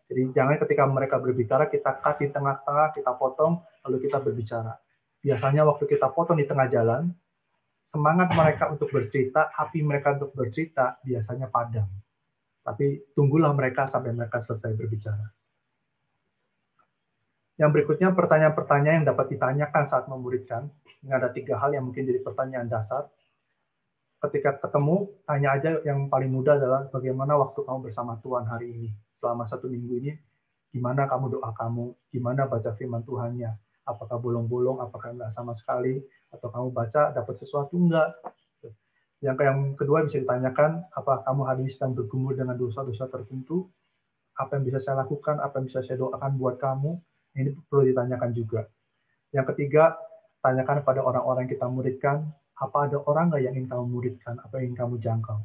Jadi jangan ketika mereka berbicara, kita cut di tengah-tengah, kita potong, lalu kita berbicara. Biasanya waktu kita potong di tengah jalan, semangat mereka untuk bercerita, api mereka untuk bercerita biasanya padam. Tapi tunggulah mereka sampai mereka selesai berbicara. Yang berikutnya pertanyaan-pertanyaan yang dapat ditanyakan saat memuridkan. Ini ada 3 hal yang mungkin jadi pertanyaan dasar. Ketika ketemu, tanya aja yang paling mudah adalah bagaimana waktu kamu bersama Tuhan hari ini. Selama 1 minggu ini, gimana kamu doa kamu, gimana baca firman Tuhannya. Apakah bolong-bolong, apakah enggak sama sekali, atau kamu baca dapat sesuatu enggak. Yang kedua bisa ditanyakan, apa kamu hari ini sedang bergumul dengan dosa-dosa tertentu, apa yang bisa saya lakukan, apa yang bisa saya doakan buat kamu, ini perlu ditanyakan juga. Yang ketiga, tanyakan pada orang-orang yang kita muridkan, apa ada orang nggak yang ingin kamu muridkan, apa yang ingin kamu jangkau.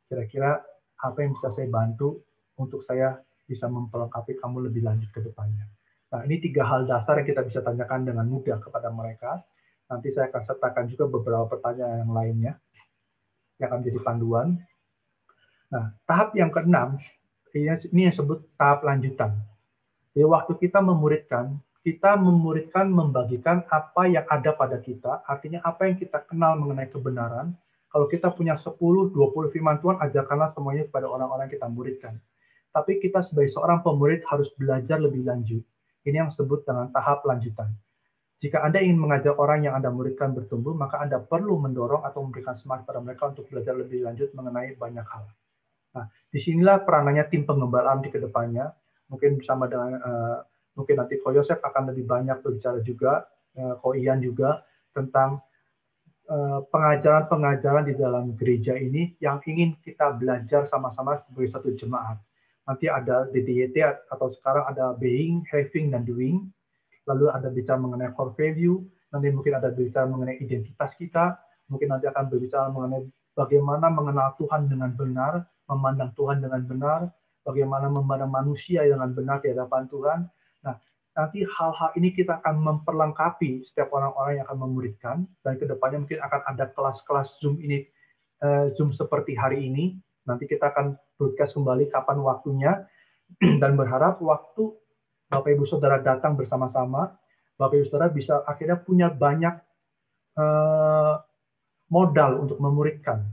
Kira-kira apa yang bisa saya bantu untuk saya bisa memperlengkapi kamu lebih lanjut ke depannya. Nah, ini 3 hal dasar yang kita bisa tanyakan dengan mudah kepada mereka. Nanti saya akan sertakan juga beberapa pertanyaan yang lainnya yang akan menjadi panduan. Nah, tahap yang keenam, ini yang disebut tahap lanjutan. Jadi waktu kita memuridkan membagikan apa yang ada pada kita, artinya apa yang kita kenal mengenai kebenaran. Kalau kita punya 10, 20 firman Tuhan, ajarkanlah semuanya kepada orang-orang yang kita muridkan. Tapi kita sebagai seorang pemurid harus belajar lebih lanjut. Ini yang disebut dengan tahap lanjutan. Jika Anda ingin mengajak orang yang Anda muridkan bertumbuh, maka Anda perlu mendorong atau memberikan semangat pada mereka untuk belajar lebih lanjut mengenai banyak hal. Nah, disinilah peranannya tim pengembalaan di kedepannya. Mungkin bersama dengan mungkin nanti Ko Yosef akan lebih banyak berbicara juga, Ko Ian juga tentang pengajaran-pengajaran di dalam gereja ini yang ingin kita belajar sama-sama sebagai satu jemaat. Nanti ada DDYT atau sekarang ada being, having, dan doing. Lalu ada bicara mengenai core value, nanti mungkin ada bicara mengenai identitas kita, mungkin nanti akan berbicara mengenai bagaimana mengenal Tuhan dengan benar, memandang Tuhan dengan benar, bagaimana memandang manusia dengan benar di hadapan Tuhan. Nah, nanti hal-hal ini kita akan memperlengkapi setiap orang-orang yang akan memuridkan, dan kedepannya mungkin akan ada kelas-kelas Zoom seperti hari ini. Nanti kita akan broadcast kembali kapan waktunya, dan berharap waktu Bapak Ibu Saudara datang bersama-sama, Bapak Ibu Saudara bisa akhirnya punya banyak modal untuk memuridkan.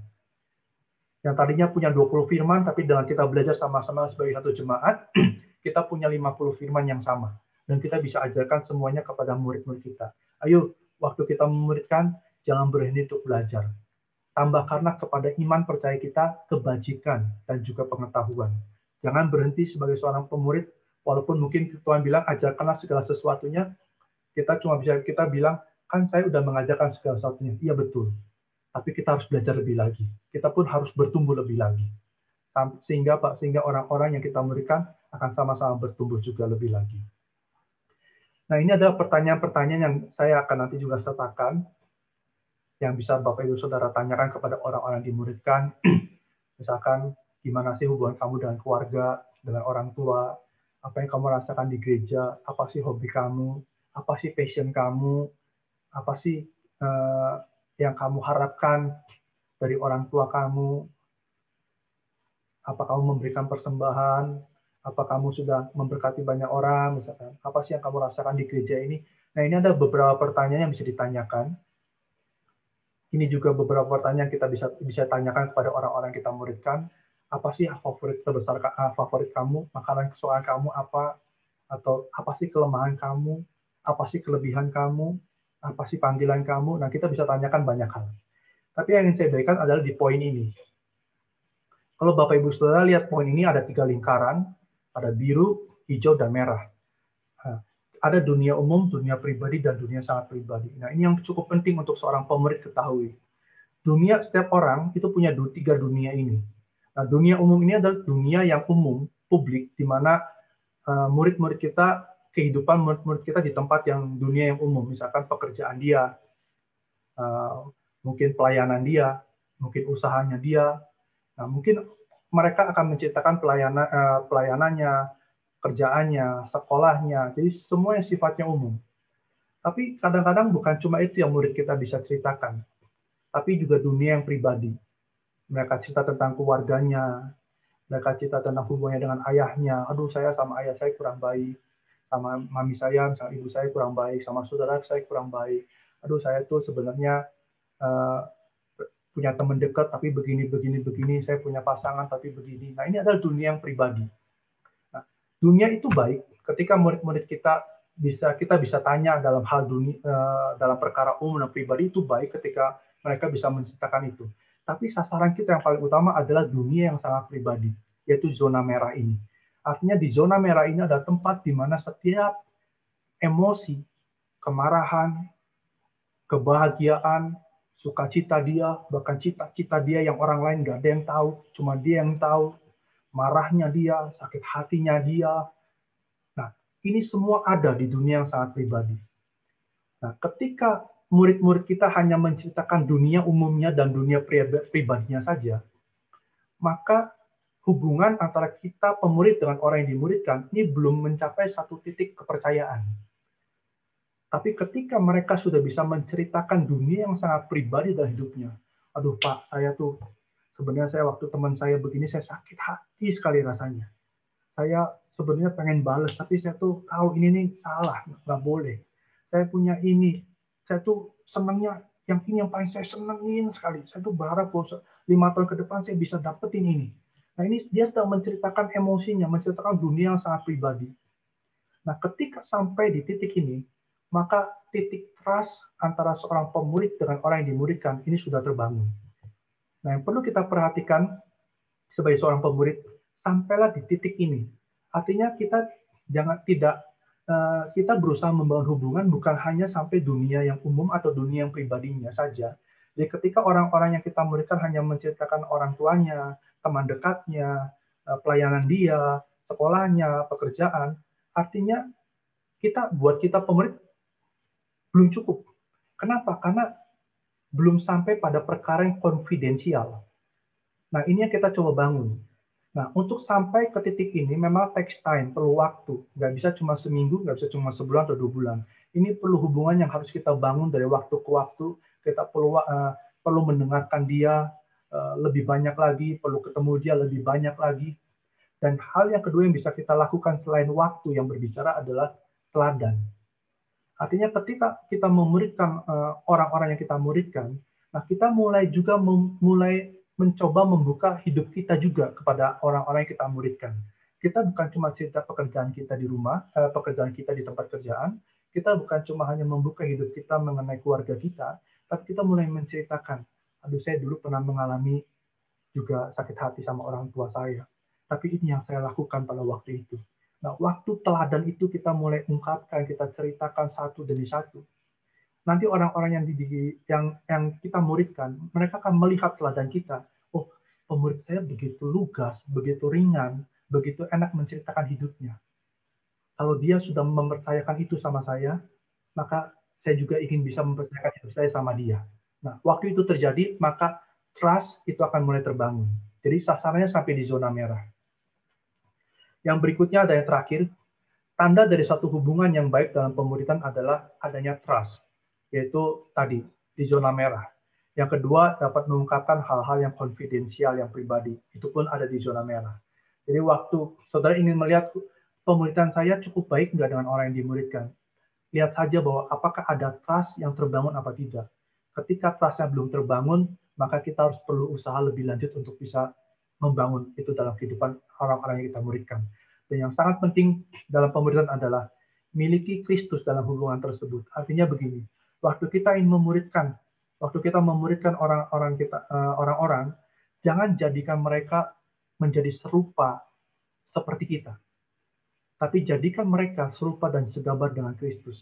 Yang tadinya punya 20 firman, tapi dengan kita belajar sama-sama sebagai satu jemaat, kita punya 50 firman yang sama. Dan kita bisa ajarkan semuanya kepada murid-murid kita. Ayo, waktu kita memuridkan, jangan berhenti untuk belajar. Tambahkanlah kepada iman percaya kita, kebajikan, dan juga pengetahuan. Jangan berhenti sebagai seorang pemurid, walaupun mungkin Tuhan bilang, ajarkanlah segala sesuatunya, kita cuma bisa kita bilang, kan saya udah mengajarkan segala sesuatunya. Iya betul. Tapi kita harus belajar lebih lagi. Kita pun harus bertumbuh lebih lagi. Sehingga orang-orang yang kita muridkan akan sama-sama bertumbuh juga lebih lagi. Nah, ini adalah pertanyaan-pertanyaan yang saya akan nanti juga sertakan, yang bisa Bapak Ibu Saudara tanyakan kepada orang-orang yang dimuridkan. Misalkan, gimana sih hubungan kamu dengan keluarga, dengan orang tua, apa yang kamu rasakan di gereja, apa sih hobi kamu, apa sih passion kamu, apa sih yang kamu harapkan dari orang tua kamu, apa kamu memberikan persembahan, apa kamu sudah memberkati banyak orang, misalkan, apa sih yang kamu rasakan di gereja ini. Nah, ini ada beberapa pertanyaan yang bisa ditanyakan. Ini juga beberapa pertanyaan yang kita bisa tanyakan kepada orang-orang yang kita muridkan. Apa sih favorit terbesar favorit kamu, makanan kesukaan kamu apa, atau apa sih kelemahan kamu, apa sih kelebihan kamu, apa sih panggilan kamu. Nah, kita bisa tanyakan banyak hal. Tapi yang ingin saya berikan adalah di poin ini. Kalau Bapak Ibu Saudara lihat poin ini ada 3 lingkaran, ada biru, hijau, dan merah. Nah, ada dunia umum, dunia pribadi, dan dunia sangat pribadi. Nah, ini yang cukup penting untuk seorang pemurid ketahui. Setiap orang itu punya 3 dunia ini. Nah, dunia umum ini adalah dunia yang umum, publik, di mana murid-murid kita, kehidupan murid-murid kita di tempat yang dunia yang umum, misalkan pekerjaan dia, mungkin pelayanan dia, mungkin usahanya dia. Nah, mungkin mereka akan menciptakan pelayanannya, kerjaannya, sekolahnya, jadi semua yang sifatnya umum. Tapi kadang-kadang bukan cuma itu yang murid kita bisa ceritakan, tapi juga dunia yang pribadi. Mereka cerita tentang keluarganya, mereka cerita tentang hubungannya dengan ayahnya. Aduh, saya sama ayah saya kurang baik, sama mami saya, sama ibu saya kurang baik, sama saudara saya kurang baik. Aduh, saya tuh sebenarnya punya teman dekat tapi begini, saya punya pasangan tapi begini. Nah, ini adalah dunia yang pribadi. Nah, dunia itu baik ketika murid-murid kita bisa tanya dalam hal dunia, dalam perkara umum dan pribadi, itu baik ketika mereka bisa menceritakan itu. Tapi sasaran kita yang paling utama adalah dunia yang sangat pribadi, yaitu zona merah ini. Artinya di zona merah ini ada tempat di mana setiap emosi, kemarahan, kebahagiaan, sukacita dia, bahkan cita-cita dia yang orang lain nggak ada yang tahu, cuma dia yang tahu, marahnya dia, sakit hatinya dia. Nah, ini semua ada di dunia yang sangat pribadi. Nah, ketika murid-murid kita hanya menceritakan dunia umumnya dan dunia pribadinya saja, maka hubungan antara kita pemurid dengan orang yang dimuridkan ini belum mencapai satu titik kepercayaan. Tapi ketika mereka sudah bisa menceritakan dunia yang sangat pribadi dalam hidupnya, aduh Pak, sebenarnya waktu teman saya begini, saya sakit hati sekali rasanya. Saya sebenarnya pengen balas, tapi saya tuh tahu ini nih salah, nggak boleh. Saya punya ini, saya tuh senangnya yang ini yang paling saya senengin sekali. Saya tuh berharap 5 tahun ke depan saya bisa dapetin ini. Nah, ini dia sedang menceritakan emosinya, menceritakan dunia yang sangat pribadi. Nah, ketika sampai di titik ini, maka titik trust antara seorang pemurid dengan orang yang dimuridkan ini sudah terbangun. Nah, yang perlu kita perhatikan sebagai seorang pemurid, sampailah di titik ini. Artinya kita kita berusaha membangun hubungan bukan hanya sampai dunia yang umum atau dunia yang pribadinya saja. Jadi ketika orang-orang yang kita muridkan hanya menceritakan orang tuanya, teman dekatnya, pelayanan dia, sekolahnya, pekerjaan, artinya buat kita pemurid belum cukup. Kenapa? Karena belum sampai pada perkara yang konfidensial. Nah, ini yang kita coba bangun. Nah, untuk sampai ke titik ini memang takes time, perlu waktu. Nggak bisa cuma seminggu, nggak bisa cuma sebulan atau 2 bulan. Ini perlu hubungan yang harus kita bangun dari waktu ke waktu. Kita perlu mendengarkan dia lebih banyak lagi, perlu ketemu dia lebih banyak lagi. Dan hal yang kedua yang bisa kita lakukan selain waktu yang berbicara adalah teladan. Artinya ketika kita memuridkan orang-orang yang kita muridkan, nah kita mulai mencoba membuka hidup kita juga kepada orang-orang yang kita muridkan. Kita bukan cuma cerita pekerjaan kita di rumah, pekerjaan kita di tempat kerjaan, kita bukan cuma hanya membuka hidup kita mengenai keluarga kita, tapi kita mulai menceritakan, aduh saya dulu pernah mengalami juga sakit hati sama orang tua saya, tapi ini yang saya lakukan pada waktu itu. Nah, waktu teladan itu kita mulai ungkapkan, kita ceritakan satu demi satu. Nanti orang-orang yang kita muridkan, mereka akan melihat teladan kita. Oh, pemurid saya begitu lugas, begitu ringan, begitu enak menceritakan hidupnya. Kalau dia sudah mempercayakan itu sama saya, maka saya juga ingin bisa mempercayakan hidup saya sama dia. Nah, waktu itu terjadi, maka trust itu akan mulai terbangun. Jadi sasarannya sampai di zona merah. Yang berikutnya ada yang terakhir, tanda dari satu hubungan yang baik dalam pemuridan adalah adanya trust, yaitu tadi, di zona merah. Yang kedua, dapat mengungkapkan hal-hal yang konfidensial, yang pribadi. Itu pun ada di zona merah. Jadi waktu saudara ingin melihat pemuridan saya cukup baik nggak dengan orang yang dimuridkan, lihat saja bahwa apakah ada trust yang terbangun apa tidak. Ketika trust-nya belum terbangun, maka kita harus perlu usaha lebih lanjut untuk bisa membangun itu dalam kehidupan orang-orang yang kita muridkan. Dan yang sangat penting dalam pemuridan adalah miliki Kristus dalam hubungan tersebut. Artinya begini, waktu kita ingin memuridkan, waktu kita memuridkan orang-orang, jangan jadikan mereka menjadi serupa seperti kita. Tapi jadikan mereka serupa dan segambar dengan Kristus.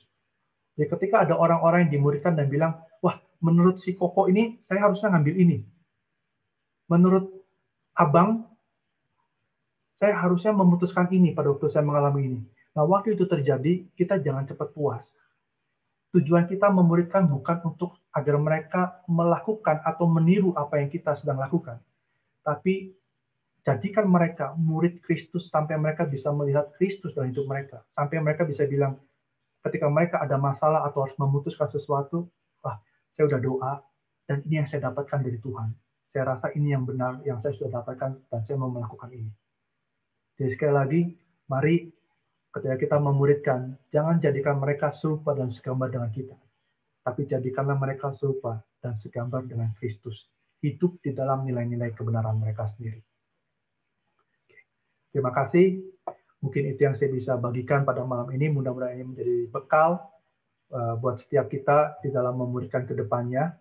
Jadi ketika ada orang-orang yang dimuridkan dan bilang, wah, menurut si Koko ini, saya harusnya ngambil ini. Menurut Abang, saya harusnya memutuskan ini pada waktu saya mengalami ini. Nah, waktu itu terjadi, kita jangan cepat puas. Tujuan kita memuridkan bukan untuk agar mereka melakukan atau meniru apa yang kita sedang lakukan. Tapi jadikan mereka murid Kristus sampai mereka bisa melihat Kristus dalam hidup mereka. Sampai mereka bisa bilang, ketika mereka ada masalah atau harus memutuskan sesuatu, wah, saya udah doa, dan ini yang saya dapatkan dari Tuhan. Saya rasa ini yang benar, yang saya sudah dapatkan, dan saya mau melakukan ini. Jadi sekali lagi, mari ketika kita memuridkan, jangan jadikan mereka serupa dan segambar dengan kita. Tapi jadikanlah mereka serupa dan segambar dengan Kristus. hidup di dalam nilai-nilai kebenaran mereka sendiri. Terima kasih. Mungkin itu yang saya bisa bagikan pada malam ini. Mudah-mudahan ini menjadi bekal buat setiap kita di dalam memuridkan ke depannya.